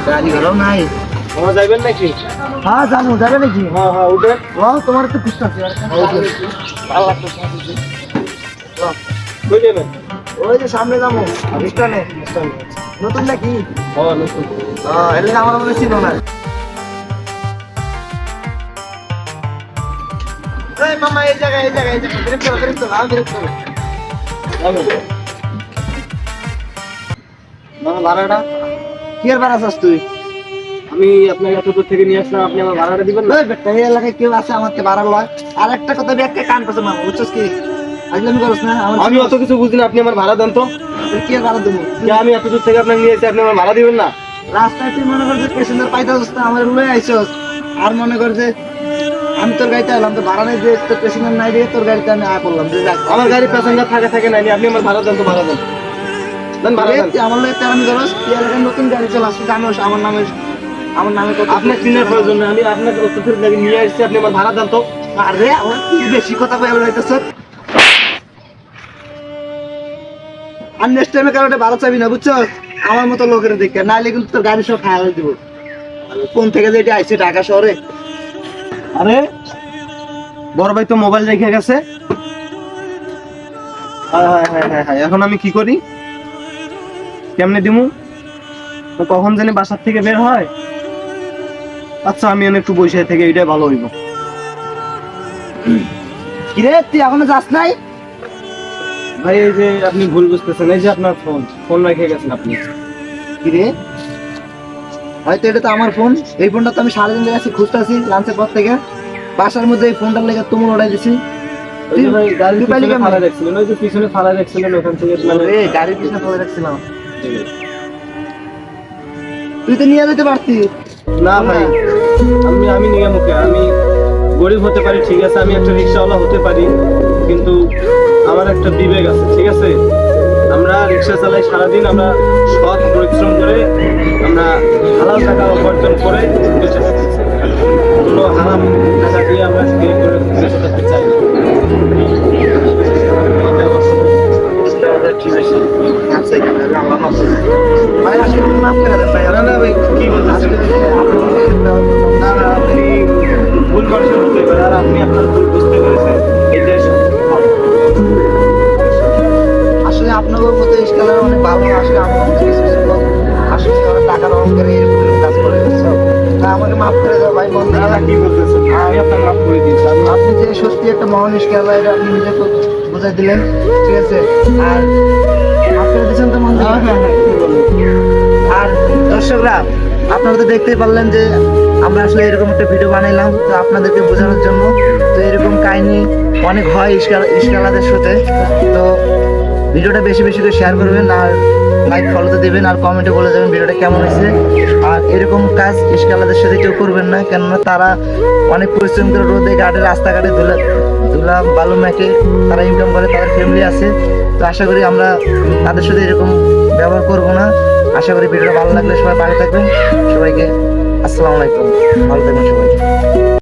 গাড়ি ঘরও নাই। আমার যাইবেন নাকি? হ্যাঁ যাবো, যাবে নাকি? হ্যাঁ হ্যাঁ উঠেন। তোমার তো পুষ্ট আছে কই যাবেন? ওই যে সামনে যাবো স্টানে। নতুন নাকি? হ্যাঁ নতুন। এলে আমার মনে ছিল না। এই মামা এই জায়গায় ব্রেক করো আমি ব্রেক করো। মামা ভাড়াটা? কি আর ভাড়া চাস তুই? আমি আপনাকে এত দূর থেকে নিয়ে আসলাম, আপনি আমার ভাড়াটা দিবেন না? ওই বেটা এই এলাকায় কেউ আছে আমাকে ভাড়া লয়? আর একটা কথা ব্যাগকে কান পাশে মার, বুঝছস কি? আজলামি করছ না? আমি অত কিছু বুঝি না, আপনি আমার ভাড়া দেন তো। তুই কি আর ভাড়া দেবো? যে আমি এত দূর থেকে আপনাকে নিয়ে এসেছি, আপনি আমার ভাড়া দিবেন না? রাস্তায় তুই মনে কর যে প্যাসেঞ্জার পাইতাছিস না, আমার লয়ে আইছস। আর মনে কর যে আমি তোর গাড়িতে এলাম, তো ভাড়া নেই, যে তোর প্যাসেঞ্জার নাই দিয়ে তোর গাড়িতে আমি আয়া পড়লাম, যে যাক আমার গাড়ি প্যাসেঞ্জার থাকে নাই, আপনি আমার ভাড়া দেন তো, ভাড়া দেন। দেন ভাড়া দেন। তুই আমার লয়ে তেরামি করস, তুই এলাকায় নতুন গাড়ি চালাস, জানোস আমার নামে কত আপনার চিনার প্রয়োজন নেই, আমি আপনার অত দূর থেকে নিয়ে এসেছি, আপনি আমার ভাড়া দেন তো। আরে আমার কি বেশি কথা কই বলাইতেছ? আর নেক্সট টাইমে কারণে ভাড়া চাবি না, বুঝছস? আমার মতো লোকের দেখে নাইলে কিন্তু তোর গাড়ি সব খাওয়া দিব। কোন থেকে যে এটা আইছে ঢাকা শহরে? আরে বড় ভাই তো মোবাইল রেখে গেছে। হ্যাঁ, এখন আমি কি করি? কেমনে দিমু? তো কখন জানি বাসার থেকে বের হয়। আচ্ছা আমি একটু বসে থেকে, এটাই ভালো হইব। কিরে তুই এখনো যাস নাই? ভাই এই যে আপনি ভুল বুঝতেছেন, এই যে আপনার ফোন রেখে গেছেন আপনি। কিরে হয়তো এটা তো আমার ফোন, এই ফোনটা তো আমি সারাদিন লেগেছি খুঁজতেছি লাঞ্চের পর থেকে, বাসার মধ্যে এই ফোনটার লেগে তুমুল ওড়াই দিছি। ওই যে ভাই গাড়ির তুই পাইলি পিছনে কেমনে? ফালা রাখছিলেন, ওই যে পিছনে ফালা রাখছিলেন, ওখান থেকে রে গাড়ির পিছনে ফেলে রাখছিলাম, তুই তো নিয়ে যেতে পারতি। না ভাই, আমি নিয়ে মুখে, আমি গরিব হতে পারি ঠিক আছে, আমি একটা রিক্সাওয়ালা হতে পারি, কিন্তু আমার একটা বিবেক আছে, ঠিক আছে? আমরা রিক্সা চালাই সারাদিন, আমরা সৎ পরিশ্রম করে আমরা হালাল টাকা উপার্জন করে বেঁচে থাকতেছি। কোনো হারাম টাকা দিয়ে আমরা খেয়ে করে বেঁচে থাকতে চাই না। ঠিক আছে। আচ্ছা, আল্লাহ মাফ করুন। ভাই আসলে মাফ করে দেন ভাই। না না ভাই, কি বলতেছেন? না না, আপনি ভুল মানুষের হতে পারে, আর আপনি আপনার ভুল বুঝতে পেরেছেন, এটাই আসলে আপনাদের মতো স্কেলার অনেক ভালো, আসলে আমার মতো কিছু কিছু লোক আসলে ওরা টাকার অহংকারে এরকম কাজ করে, বুঝছো? তা আমাকে মাফ করে দাও ভাই, মন থেকে। না কি বলতেছেন? আমি আপনার মাফ করে দিয়েছি। আপনি যে সত্যি একটা মহান স্কেলার, এটা আপনি নিজে বুঝাই দিলেন, ঠিক আছে? আর মাফ করে দিয়েছেন তো মন থেকে? আর দর্শকরা আপনারা তো দেখতেই পারলেন যে আমরা আসলে এরকম একটা ভিডিও বানাইলাম তো আপনাদেরকে বোঝানোর জন্য। তো এরকম কাহিনী অনেক হয় স্কেলারদের সাথে। তো ভিডিওটা বেশি বেশি করে শেয়ার করবেন, আর লাইক ফলোতে দেবেন, আর কমেন্টে বলে যাবেন ভিডিওটা কেমন হয়েছে। আর এরকম কাজ স্কেলারদের সাথে কেউ করবেন না, কেননা তারা অনেক পরিশ্রম করে রোদে ঘাটে রাস্তাঘাটে ধুলা বালু মেখে তারা ইনকাম করে, তাদের ফ্যামিলি আছে। তো আশা করি আমরা তাদের সাথে এরকম ব্যবহার করবো না। আশা করি ভিডিওটা ভালো লাগলে সবাই ভালো থাকবেন। সবাইকে আসসালামু আলাইকুম, ভালো থাকবেন সবাই।